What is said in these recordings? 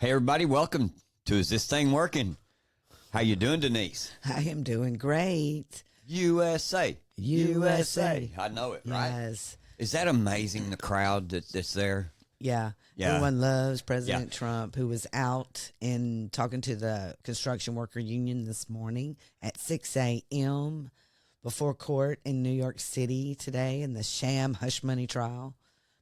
Hey, everybody, welcome to Is This Thing Working? How you doing, Denise? I am doing great. USA. USA. I know it, right? Yes. Is that amazing, the crowd that's there? Yeah. Yeah. Everyone loves President Trump, who was out and talking to the construction worker union this morning at 6 a.m. before court in New York City today in the sham hush money trial.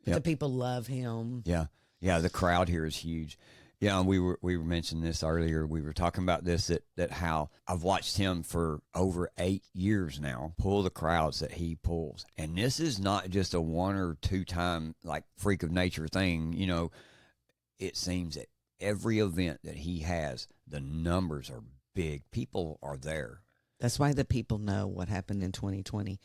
But the people love him. Yeah. Yeah, the crowd here is huge. Yeah, we were mentioning this earlier. We were talking about this, that how I've watched him for over 8 years now pull the crowds that he pulls. And this is not just a one or two time like freak of nature thing. You know, it seems that every event that he has, the numbers are big. People are there. That's why the people know what happened in 2020.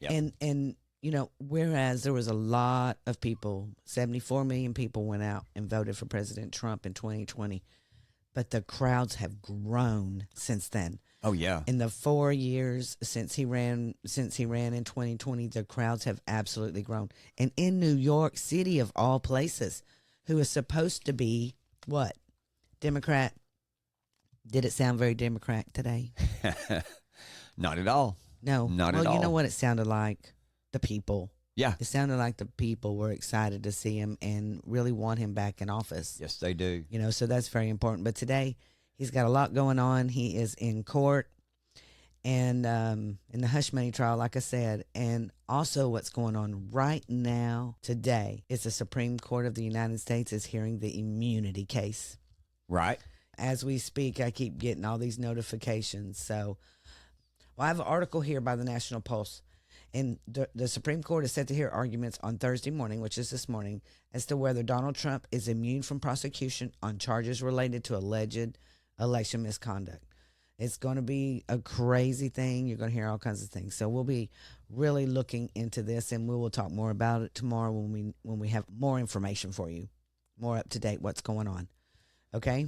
And you know, whereas there was a lot of people, 74 million people went out and voted for President Trump in 2020, but the crowds have grown since then. Oh yeah. In the 4 years since he ran in 2020, the crowds have absolutely grown. And in New York City, of all places, who is supposed to be what? Democrat. Did it sound very Democrat today? Not at all. No. Not at all. Well, you know what it sounded like? The people. Yeah. It sounded like the people were excited to see him and really want him back in office. Yes, they do. You know, so that's very important. But today, he's got a lot going on. He is in court and in the hush money trial, like I said. And also what's going on right now today is the Supreme Court of the United States is hearing the immunity case. Right. As we speak, I keep getting all these notifications. So, well, I have an article here by the National Pulse. And the Supreme Court is set to hear arguments on Thursday morning, which is this morning, as to whether Donald Trump is immune from prosecution on charges related to alleged election misconduct. It's going to be a crazy thing. You're going to hear all kinds of things. So we'll be really looking into this, and we will talk more about it tomorrow when we have more information for you, more up to date what's going on. Okay?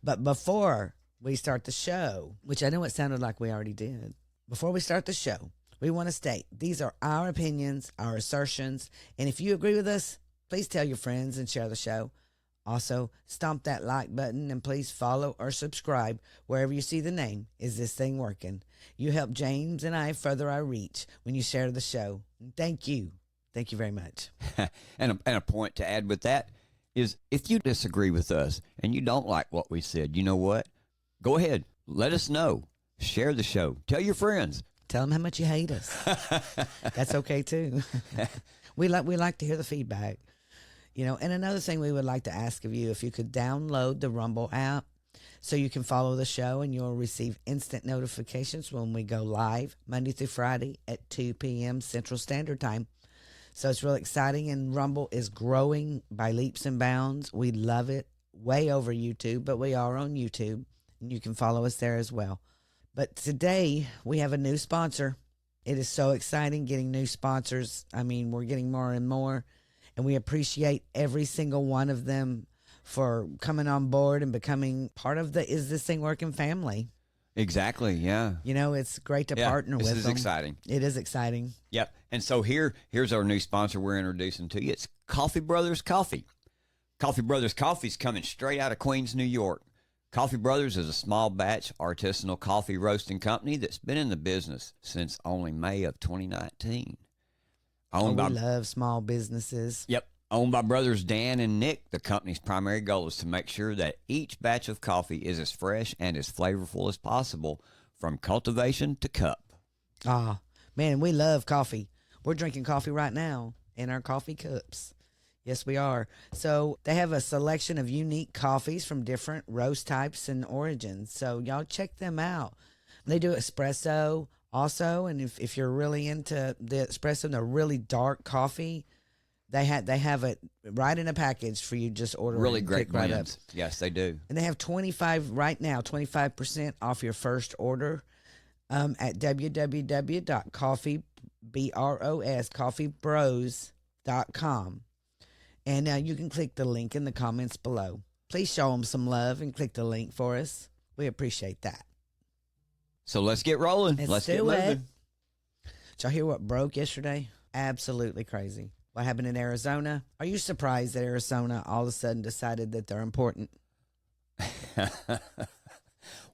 But before we start the show, which I know it sounded like we already did, before we start the show, we want to state these are our opinions, our assertions, and if you agree with us, please tell your friends and share the show. Also, stomp that like button and please follow or subscribe wherever you see the name Is This Thing Working? You help James and I further our reach when you share the show. Thank you. Thank you very much. and a point to add with that is if you disagree with us and you don't like what we said, you know what? Go ahead. Let us know. Share the show. Tell your friends. Tell them how much you hate us. That's okay too. We like to hear the feedback, you know. And another thing we would like to ask of you, if you could download the Rumble app so you can follow the show and you'll receive instant notifications when we go live Monday through Friday at 2 p.m. Central Standard Time. So it's really exciting, and Rumble is growing by leaps and bounds. We love it, way over YouTube, but we are on YouTube, and you can follow us there as well. But today, we have a new sponsor. It is so exciting getting new sponsors. I mean, we're getting more and more, and we appreciate every single one of them for coming on board and becoming part of the Is This Thing Working family. Exactly, yeah. You know, it's great to partner with them. This is exciting. It is exciting. Yep. And so here's our new sponsor we're introducing to you. It's Coffee Brothers Coffee. Coffee Brothers Coffee is coming straight out of Queens, New York. Coffee Brothers is a small batch artisanal coffee roasting company that's been in the business since only May of 2019. We love small businesses. Yep. Owned by brothers Dan and Nick, the company's primary goal is to make sure that each batch of coffee is as fresh and as flavorful as possible from cultivation to cup. Ah, man, we love coffee. We're drinking coffee right now in our coffee cups. Yes, we are. So they have a selection of unique coffees from different roast types and origins. So y'all check them out. They do espresso also. And if you're really into the espresso and the really dark coffee, they have it right in a package for you. Just order really it great right blends. up. Yes, they do. And they have 25% off your first order at www.coffeebros.com. And you can click the link in the comments below. Please show them some love and click the link for us. We appreciate that. So let's get rolling. Let's get moving. Did y'all hear what broke yesterday? Absolutely crazy. What happened in Arizona? Are you surprised that Arizona all of a sudden decided that they're important?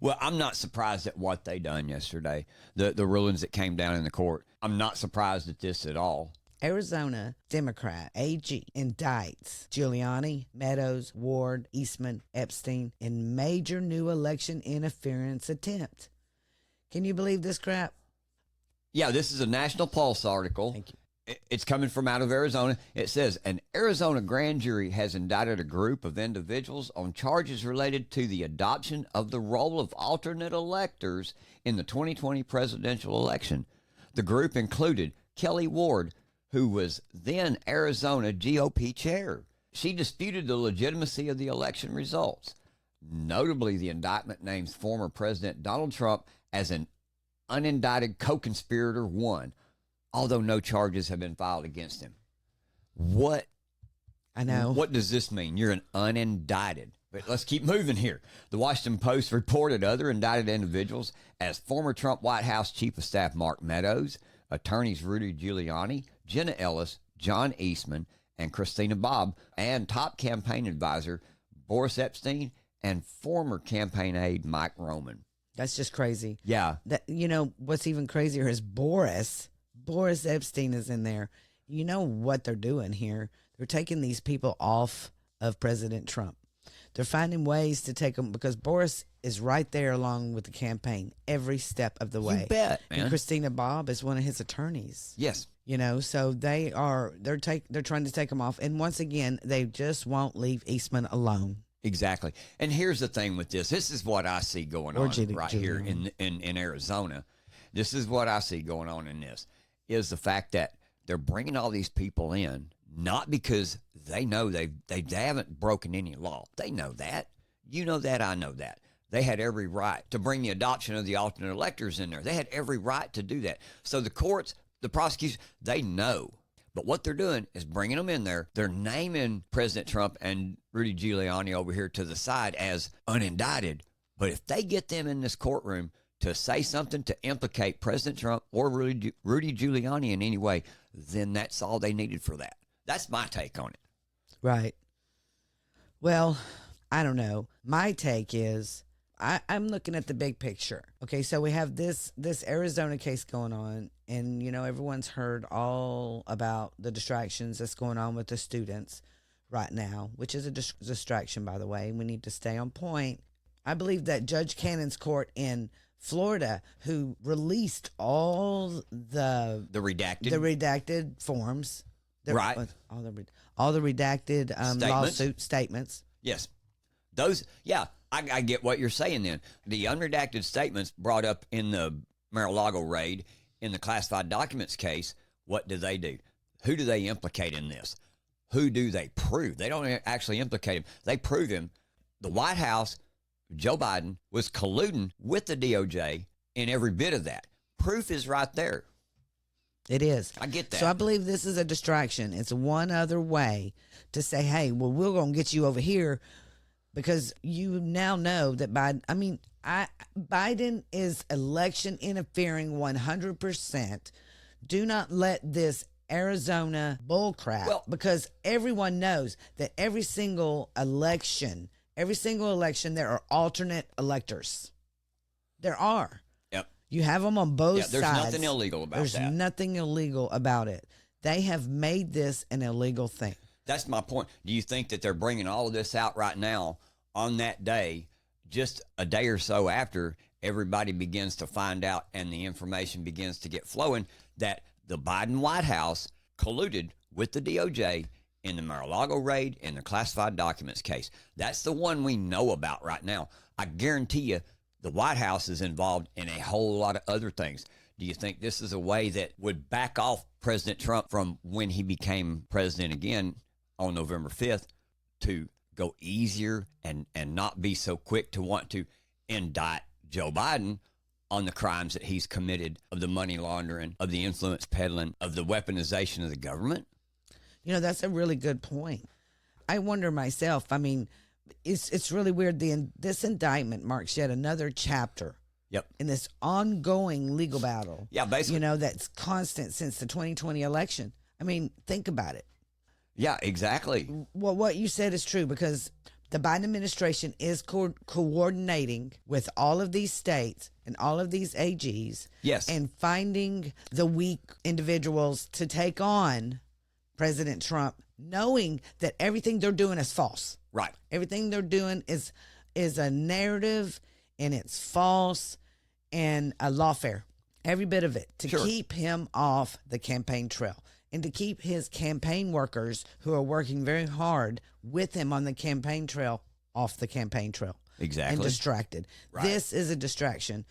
Well, I'm not surprised at what they done yesterday. The rulings that came down in the court. I'm not surprised at this at all. Arizona Democrat AG indicts Giuliani, Meadows, Ward, Eastman, Epstein in major new election interference attempt. Can you believe this crap? Yeah, this is a National Pulse article. Thank you. It's coming from out of Arizona. It says an Arizona grand jury has indicted a group of individuals on charges related to the adoption of the role of alternate electors in the 2020 presidential election. The group included Kelly Ward, who was then Arizona GOP chair. She disputed the legitimacy of the election results. Notably, the indictment names former President Donald Trump as an unindicted co-conspirator one, although no charges have been filed against him. What? I know. What does this mean? You're an unindicted. But let's keep moving here. The Washington Post reported other indicted individuals as former Trump White House Chief of Staff Mark Meadows, attorneys Rudy Giuliani, Jenna Ellis, John Eastman, and Christina Bobb, and top campaign advisor Boris Epstein and former campaign aide Mike Roman. That's just crazy. Yeah. What's even crazier is Boris Epstein is in there. You know what they're doing here? They're taking these people off of President Trump. They're finding ways to take them because Boris is right there along with the campaign every step of the way. You bet, man. And Christina Bobb is one of his attorneys. Yes. So they're trying to take them off, and once again they just won't leave Eastman alone. Exactly. And here's the thing with this. This is what I see going on right here in Arizona. This is what I see going on in this, is the fact that they're bringing all these people in, not because they know they haven't broken any law. They know that. You know that. I know that. They had every right to bring the adoption of the alternate electors in there. They had every right to do that. So the courts, the prosecution, they know. But what they're doing is bringing them in there. They're naming President Trump and Rudy Giuliani over here to the side as unindicted. But if they get them in this courtroom to say something to implicate President Trump or Rudy Giuliani in any way, then that's all they needed for that. That's my take on it. Right. Well, I don't know. My take is I'm looking at the big picture. Okay, so we have this Arizona case going on, and everyone's heard all about the distractions that's going on with the students right now, which is a distraction, by the way. We need to stay on point. I believe that Judge Cannon's court in Florida, who released all the redacted forms, right? All the redacted lawsuit statements. Yes, those. Yeah. I get what you're saying then. The unredacted statements brought up in the Mar-a-Lago raid in the classified documents case, what do? Who do they implicate in this? Who do they prove? They don't actually implicate him. They prove him. The White House, Joe Biden, was colluding with the DOJ in every bit of that. Proof is right there. It is. I get that. So I believe this is a distraction. It's one other way to say, hey, well, we're going to get you over here, because you now know that Biden is election interfering 100%. Do not let this Arizona bullcrap, because everyone knows that every single election, there are alternate electors. There are. Yep. You have them on both sides. There's nothing illegal about that. There's nothing illegal about it. They have made this an illegal thing. That's my point. Do you think that they're bringing all of this out right now on that day, just a day or so after everybody begins to find out and the information begins to get flowing, that the Biden White House colluded with the DOJ in the Mar-a-Lago raid and the classified documents case? That's the one we know about right now. I guarantee you the White House is involved in a whole lot of other things. Do you think this is a way that would back off President Trump from when he became president again on November 5th to go easier and not be so quick to want to indict Joe Biden on the crimes that he's committed, of the money laundering, of the influence peddling, of the weaponization of the government? That's a really good point. I wonder myself, it's really weird. This indictment marks yet another chapter. Yep. In this ongoing legal battle. Yeah, basically. That's constant since the 2020 election. Think about it. Yeah, exactly. Well, what you said is true, because the Biden administration is coordinating with all of these states and all of these AGs. Yes. And finding the weak individuals to take on President Trump, knowing that everything they're doing is false. Right. Everything they're doing is a narrative, and it's false, and a lawfare. Every bit of it to keep him off the campaign trail and to keep his campaign workers who are working very hard with him on the campaign trail off the campaign trail. Exactly. And distracted. Right. This is a distraction.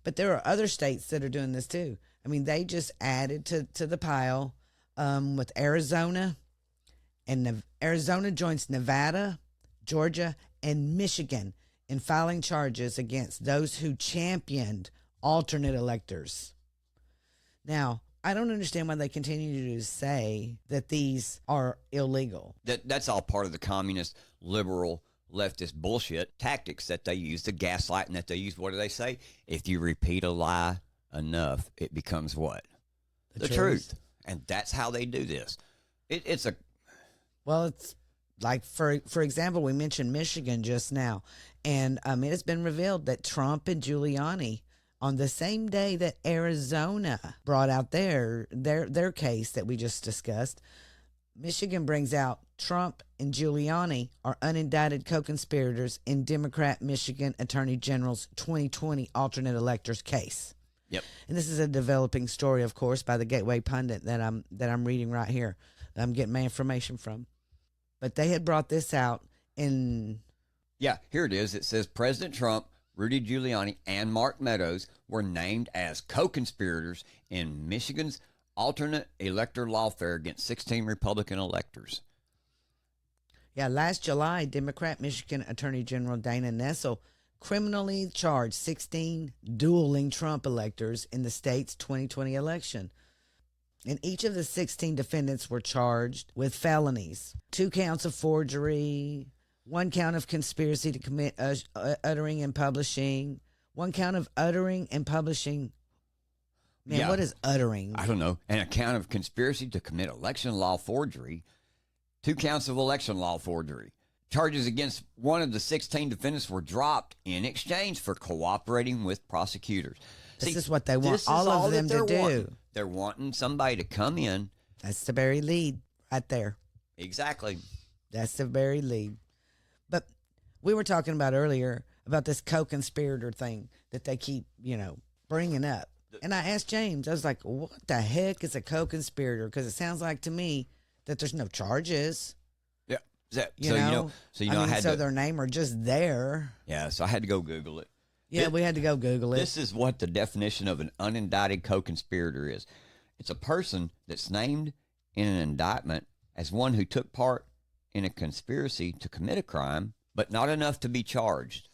But there are other states that are doing this too. I mean, they just added to the pile with Arizona, and Arizona joins Nevada, Georgia, and Michigan in filing charges against those who championed alternate electors. Now, I don't understand why they continue to say that these are illegal. That's all part of the communist, liberal, leftist bullshit tactics that they use, the gaslighting that they use. What do they say? If you repeat a lie enough, it becomes what? The truth. And that's how they do this. It's like, for example, we mentioned Michigan just now, and it has been revealed that Trump and Giuliani, on the same day that Arizona brought out their case that we just discussed, Michigan brings out Trump and Giuliani are unindicted co-conspirators in Democrat Michigan Attorney General's 2020 alternate electors case. Yep. And this is a developing story, of course, by the Gateway Pundit that I'm reading right here. That I'm getting my information from. But they had brought this out in... Yeah, here it is. It says President Trump, Rudy Giuliani, and Mark Meadows were named as co-conspirators in Michigan's alternate elector lawfare against 16 Republican electors. Yeah, last July, Democrat Michigan Attorney General Dana Nessel criminally charged 16 dueling Trump electors in the state's 2020 election. And each of the 16 defendants were charged with felonies: 2 counts of forgery, 1 count of conspiracy to commit uttering and publishing, 1 count of uttering and publishing. Man, yeah. What is uttering? I don't know. And a count of conspiracy to commit election law forgery, 2 counts of election law forgery. Charges against one of the 16 defendants were dropped in exchange for cooperating with prosecutors. This is what they want all of them to do. They're wanting somebody to come in. That's the very lead right there. Exactly. That's the very lead. But we were talking about earlier about this co-conspirator thing that they keep, bringing up. And I asked James, I was like, what the heck is a co-conspirator? Because it sounds like to me that there's no charges. Yeah. So their name are just there. Yeah, so I had to go Google it. Yeah, we had to go Google it. This is what the definition of an unindicted co-conspirator is. It's a person that's named in an indictment as one who took part in a conspiracy to commit a crime, but not enough to be charged.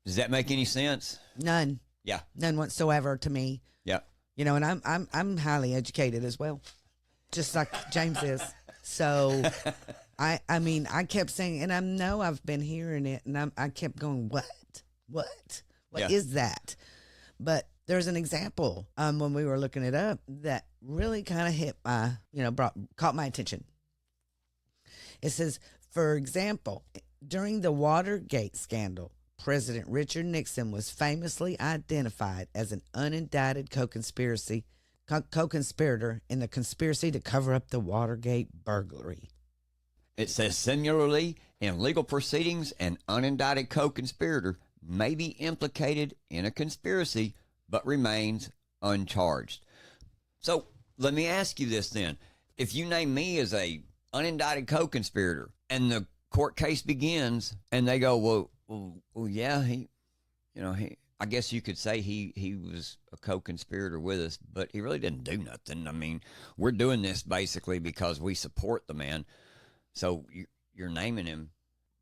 Does that make any sense? None. Yeah. None whatsoever to me. Yeah. And I'm highly educated as well, just like James is. So I mean, I kept saying, and I know I've been hearing it, and I kept going, what? What is that? But there's an example when we were looking it up that really kind of hit my, caught my attention. It says, for example, during the Watergate scandal, President Richard Nixon was famously identified as an unindicted co-conspirator in the conspiracy to cover up the Watergate burglary. It says, similarly, in legal proceedings, an unindicted co-conspirator may be implicated in a conspiracy, but remains uncharged. So let me ask you this then. If you name me as a unindicted co-conspirator and the court case begins and they go, well, yeah, I guess you could say he was a co-conspirator with us, but he really didn't do nothing. I mean, we're doing this basically because we support the man. So you're naming him.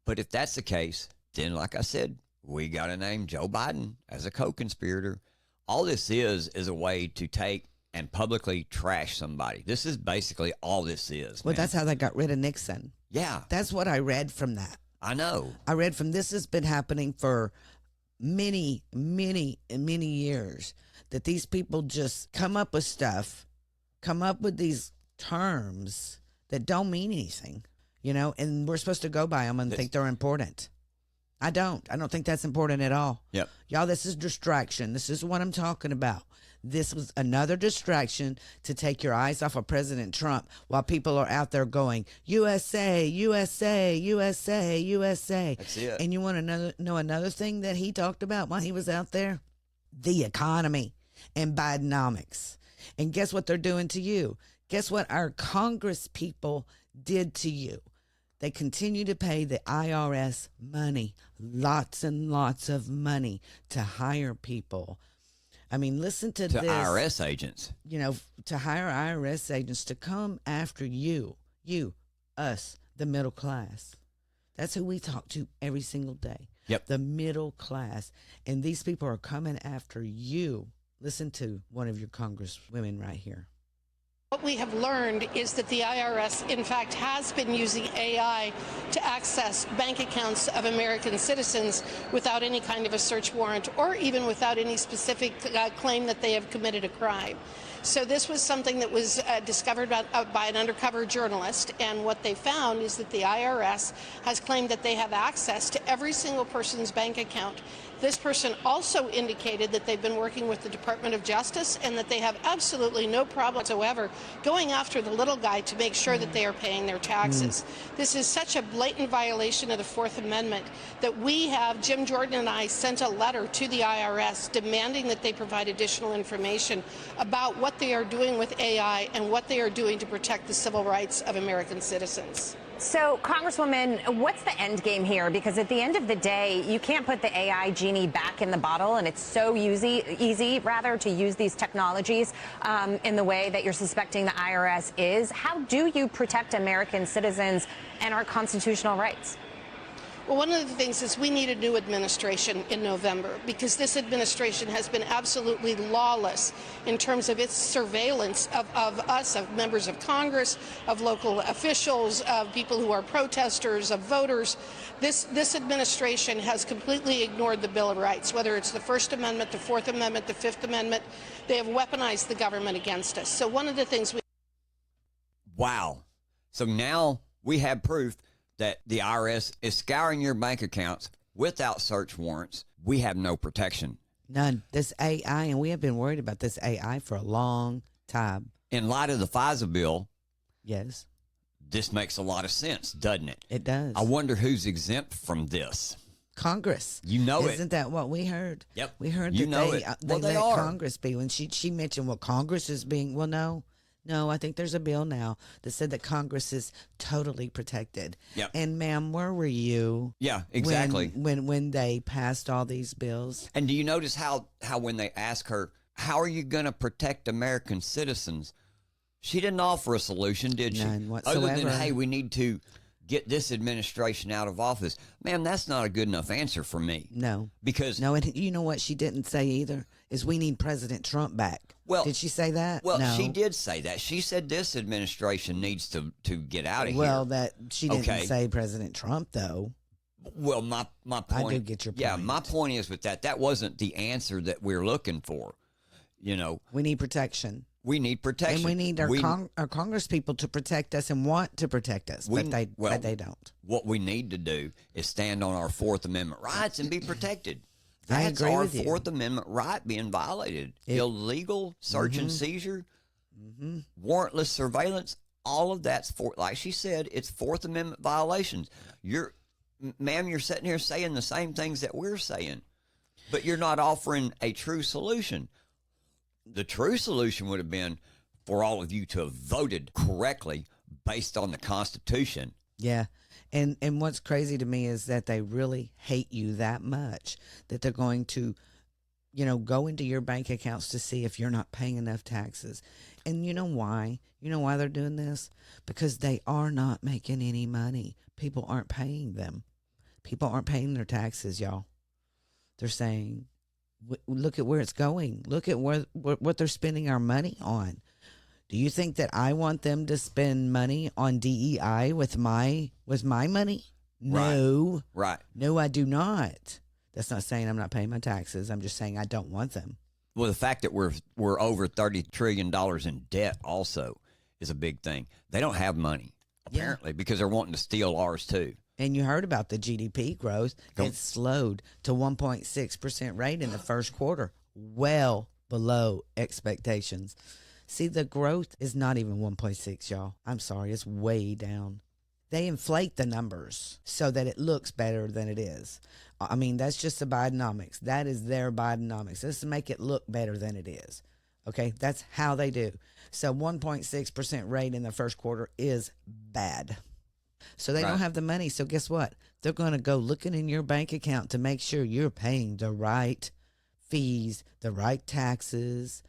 But if that's the case, then like I said, we got to name Joe Biden as a co-conspirator. All this is a way to take and publicly trash somebody. This is basically all this is. Well, that's how they got rid of Nixon. Yeah. That's what I read from that. I know. I read from this has been happening for many, many, many years, that these people just come up with stuff, come up with these terms that don't mean anything. and we're supposed to go by them and think they're important. I don't think that's important at all. Yep. Y'all, this is distraction. This is what I'm talking about. This was another distraction to take your eyes off of President Trump while people are out there going, USA, USA, USA, USA. That's it. And you want to know another thing that he talked about while he was out there? The economy and Bidenomics. And guess what they're doing to you? Guess what our Congress people did to you? They continue to pay the IRS money, lots and lots of money to hire people. I mean, listen to this. IRS agents. To hire IRS agents to come after you, us, the middle class. That's who we talk to every single day. Yep. The middle class. And these people are coming after you. Listen to one of your congresswomen right here. What we have learned is that the IRS, in fact, has been using AI to access bank accounts of American citizens without any kind of a search warrant or even without any specific claim that they have committed a crime. So this was something that was discovered by an undercover journalist, and what they found is that the IRS has claimed that they have access to every single person's bank account. This person also indicated that they've been working with the Department of Justice and that they have absolutely no problem whatsoever going after the little guy to make sure that they are paying their taxes. This is such a blatant violation of the Fourth Amendment that Jim Jordan and I sent a letter to the IRS demanding that they provide additional information about what they are doing with AI and what they are doing to protect the civil rights of American citizens. So, Congresswoman, what's the end game here? Because at the end of the day, you can't put the AI genie back in the bottle, and it's so easy to use these technologies in the way that you're suspecting the IRS is. How do you protect American citizens and our constitutional rights? Well, one of the things is we need a new administration in November, because this administration has been absolutely lawless in terms of its surveillance of us, of members of Congress, of local officials, of people who are protesters, of voters. This administration has completely ignored the Bill of Rights, whether it's the First Amendment, the Fourth Amendment, the Fifth Amendment. They have weaponized the government against us. So one of the things Wow. So now we have proof that the IRS is scouring your bank accounts without search warrants. We have no protection. None. This AI, and we have been worried about this AI for a long time. In light of the FISA bill, yes, this makes a lot of sense, doesn't it? It does. I wonder who's exempt from this. Congress. Isn't that what we heard? Yep. We heard they let are. Congress be. When she mentioned what Congress is being, no, I think there's a bill now that said that Congress is totally protected. Yep. And ma'am, where were you? Yeah, exactly. When they passed all these bills? And do you notice how when they ask her, how are you going to protect American citizens? She didn't offer a solution, did she? None whatsoever. Other than, hey, we need to get this administration out of office. Ma'am, that's not a good enough answer for me. No. Because and you know what she didn't say either? Is we need President Trump back. Well, did she say that? Well, no. she did say that. She said this administration needs to get out of here. Well, that she didn't say President Trump, though. Well, my point. I do get your point. Yeah, my point is with that wasn't the answer that we're looking for. We need protection. We need protection. And we need our Congress people to protect us and want to protect us, but they don't. What we need to do is stand on our Fourth Amendment rights and be protected. I That's agree our with you. Fourth Amendment right being violated. Illegal search and seizure, warrantless surveillance, all of that's, like she said, it's Fourth Amendment violations. Ma'am, you're sitting here saying the same things that we're saying, but you're not offering a true solution. The true solution would have been for all of you to have voted correctly based on the Constitution. Yeah. And what's crazy to me is that they really hate you that much that they're going to, go into your bank accounts to see if you're not paying enough taxes. And you know why? You know why they're doing this? Because they are not making any money. People aren't paying them. People aren't paying their taxes, y'all. They're saying, look at where it's going. Look at what they're spending our money on. Do you think that I want them to spend money on DEI with my money? No. Right. No, I do not. That's not saying I'm not paying my taxes. I'm just saying I don't want them. Well, the fact that we're over $30 trillion in debt also is a big thing. They don't have money. apparently, because they're wanting to steal ours too. And you heard about the GDP growth. It slowed to 1.6% rate in the first quarter, well below expectations. See, the growth is not even 1.6, y'all. I'm sorry, it's way down. They inflate the numbers so that it looks better than it is. I mean, that's just the Bidenomics. That is their Bidenomics. Let's make it look better than it is. Okay, that's how they do. So 1.6% rate in the first quarter is bad. So they don't have the money. So guess what? They're going to go looking in your bank account to make sure you're paying the right fees, the right taxes.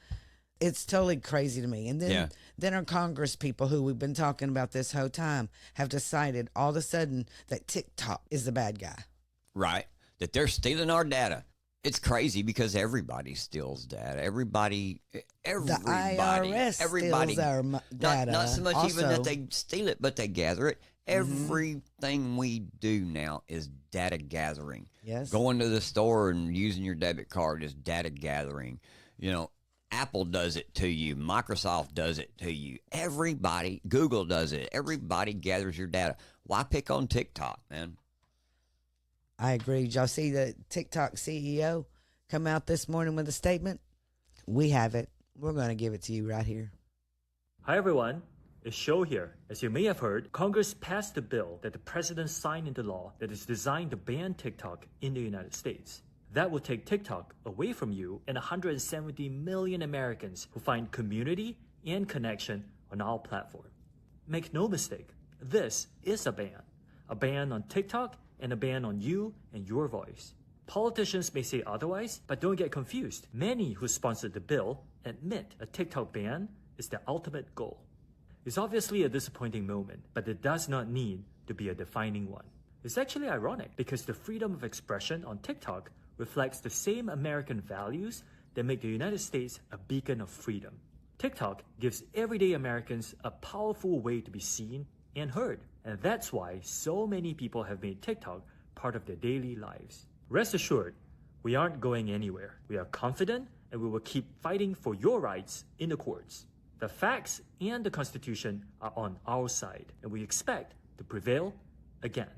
It's totally crazy to me. And then our Congress people, who we've been talking about this whole time, have decided all of a sudden that TikTok is the bad guy. Right. That they're stealing our data. It's crazy because everybody steals data. Everybody, The IRS steals our data. Not so much also, even that they steal it, but they gather it. Everything we do now is data gathering. Yes. Going to the store and using your debit card is data gathering. You know, Apple does it to you. Microsoft does it to you. Everybody, Google does it. Everybody gathers your data. Why pick on TikTok, man? I agree. Did y'all see the TikTok CEO come out this morning with a statement? We have it. We're going to give it to you right here. Hi, everyone. It's Show here. As you may have heard, Congress passed a bill that the president signed into law that is designed to ban TikTok in the United States. That will take TikTok away from you and 170 million Americans who find community and connection on our platform. Make no mistake, this is a ban on TikTok and a ban on you and your voice. Politicians may say otherwise, but don't get confused. Many who sponsored the bill admit a TikTok ban is their ultimate goal. It's obviously a disappointing moment, but it does not need to be a defining one. It's actually ironic because the freedom of expression on TikTok reflects the same American values that make the United States a beacon of freedom. TikTok gives everyday Americans a powerful way to be seen and heard, and that's why so many people have made TikTok part of their daily lives. Rest assured, we aren't going anywhere. We are confident and we will keep fighting for your rights in the courts. The facts and the Constitution are on our side, and we expect to prevail again.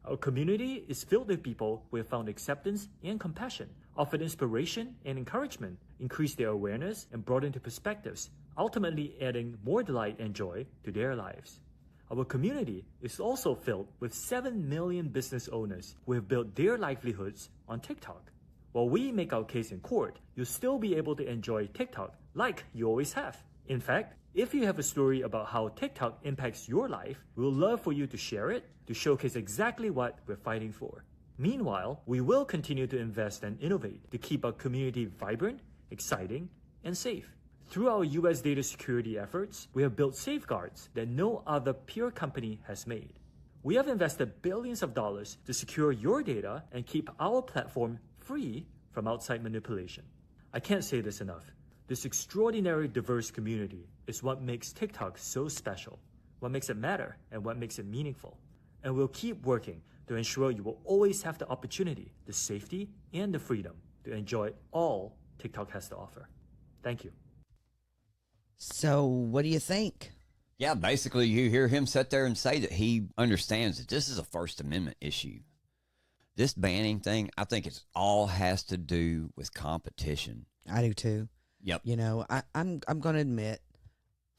Our community is filled with people who have found acceptance and compassion, offered inspiration and encouragement, increased their awareness, and broadened their perspectives, ultimately adding more delight and joy to their lives. Our community is also filled with 7 million business owners who have built their livelihoods on TikTok. While we make our case in court, you'll still be able to enjoy TikTok like you always have. In fact, if you have a story about how TikTok impacts your life, we'll love for you to share it to showcase exactly what we're fighting for. Meanwhile, we will continue to invest and innovate to keep our community vibrant, exciting, and safe. Through our US data security efforts, we have built safeguards that no other peer company has made. We have invested billions of dollars to secure your data and keep our platform free from outside manipulation. I can't say this enough. This extraordinary diverse community is what makes TikTok so special, what makes it matter, and what makes it meaningful. And we'll keep working to ensure you will always have the opportunity, the safety, and the freedom to enjoy all TikTok has to offer. Thank you. So what do you think? Yeah, basically you hear him sit there and say that he understands that this is a First Amendment issue. This banning thing, I think it's all has to do with competition. I do too. Yep. You know, I'm going to admit,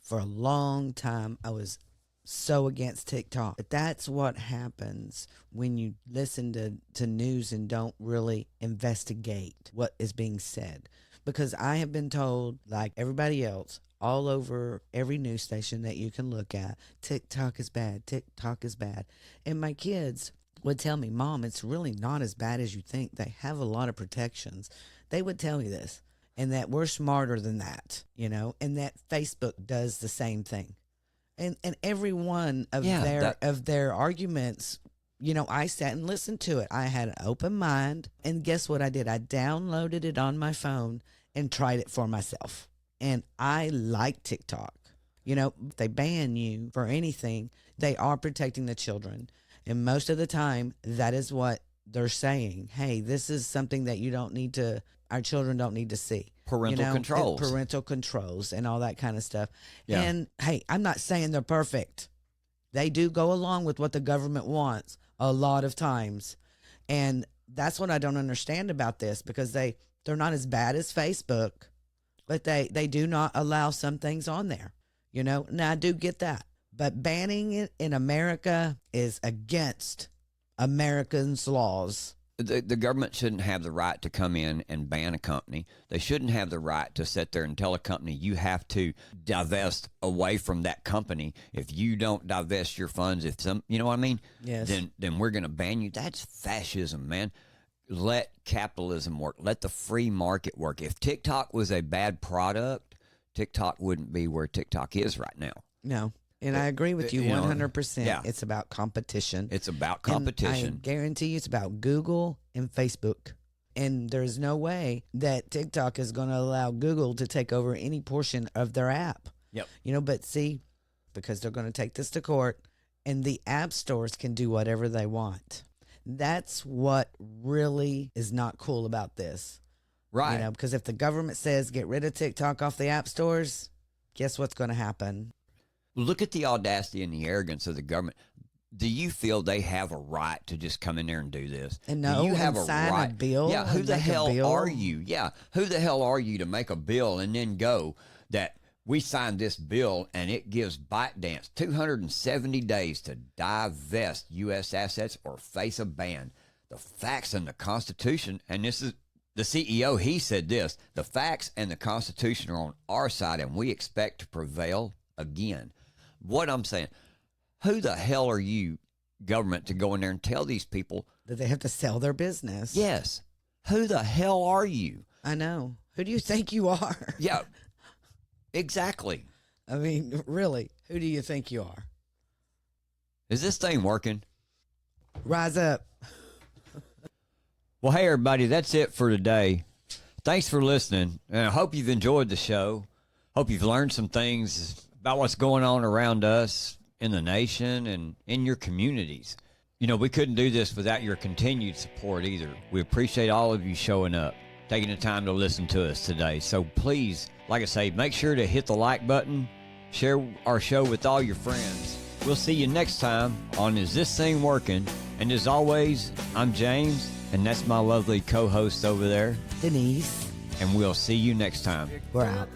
for a long time, I was so against TikTok. But that's what happens when you listen to news and don't really investigate what is being said. Because I have been told, like everybody else, all over every news station that you can look at, TikTok is bad, TikTok is bad. And my kids would tell me, Mom, it's really not as bad as you think. They have a lot of protections. They would tell me this. And that we're smarter than that, you know, and that Facebook does the same thing. And every one of their arguments, you know, I sat and listened to it. I had an open mind. And guess what I did? I downloaded it on my phone and tried it for myself. And I like TikTok. You know, if they ban you for anything, they are protecting the children. And most of the time, that is what they're saying. Hey, this is something that you don't need to, our children don't need to see. Parental controls. Parental controls and all that kind of stuff. Yeah. And hey, I'm not saying they're perfect. They do go along with what the government wants a lot of times. And that's what I don't understand about this, because they're not as bad as Facebook, but they do not allow some things on there, you know. Now, I do get that. But banning it in America is against Americans' laws. The government shouldn't have the right to come in and ban a company. They shouldn't have the right to sit there and tell a company you have to divest away from that company. If you don't divest your funds, you know what I mean? Yes. Then we're going to ban you. That's fascism, man. Let capitalism work. Let the free market work. If TikTok was a bad product, TikTok wouldn't be where TikTok is right now. No. And I agree with you 100%. Yeah. It's about competition. It's about competition. And I guarantee you it's about Google and Facebook. And there's no way that TikTok is going to allow Google to take over any portion of their app. Yep. You know, but see, because they're going to take this to court, and the app stores can do whatever they want. That's what really is not cool about this. Right. You know, because if the government says get rid of TikTok off the app stores, guess what's going to happen? Look at the audacity and the arrogance of the government. Do you feel they have a right to just come in there and do this? And no, do you have and sign right? a bill? Yeah, who and the make a hell bill? are you? Yeah, who the hell are you to make a bill and then go that we signed this bill and it gives ByteDance 270 days to divest U.S. assets or face a ban? The facts and the Constitution, and this is the CEO, he said this, the facts and the Constitution are on our side and we expect to prevail again. What I'm saying, who the hell are you, government, to go in there and tell these people That they have to sell their business. yes? Who the hell are you? I know. Who do you think you are? Yeah, exactly. I mean, really, who do you think you are? Is this thing working? Rise up. Well, hey, everybody, that's it for today. Thanks for listening, and I hope you've enjoyed the show. Hope you've learned some things about what's going on around us in the nation and in your communities. You know, we couldn't do this without your continued support either. We appreciate all of you showing up, taking the time to listen to us today. So please, like I say, make sure to hit the like button, share our show with all your friends. We'll see you next time on Is This Thing Working? And as always, I'm James, and that's my lovely co-host over there. Denise. And we'll see you next time. We're out.